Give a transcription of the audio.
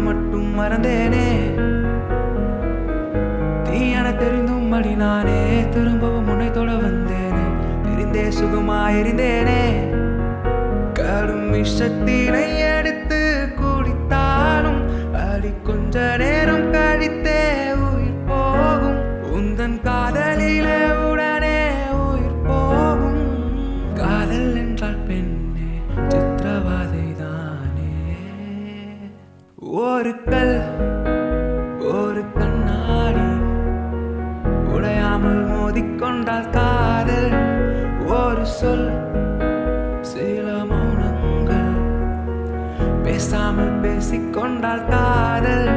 மட்டும் மறந்தேனே. தீ என தெரிந்தும் அடி நானே திரும்பவும் உன்னை தொட வந்தேனே. தெரிந்தே சுகமாயிருந்தேனே. கடும் விஷத்தினை எடுத்து குடித்தாலும் அடி கொஞ்ச நேரம் கழித்தே உயிர் போகும். உந்தன் காதலிலே உடனே உயிர் போகும். காதல் என்றால் பெண்ணே சித்திரவாதை தானே. ஒரு கல் ஒரு கண்ணாடி உடையாமல் மோதிக்கொண்டால் காதல். ஒரு சொல் சில மௌனங்கள் பேசாமல் பேசிக்கொண்டால் காதல்.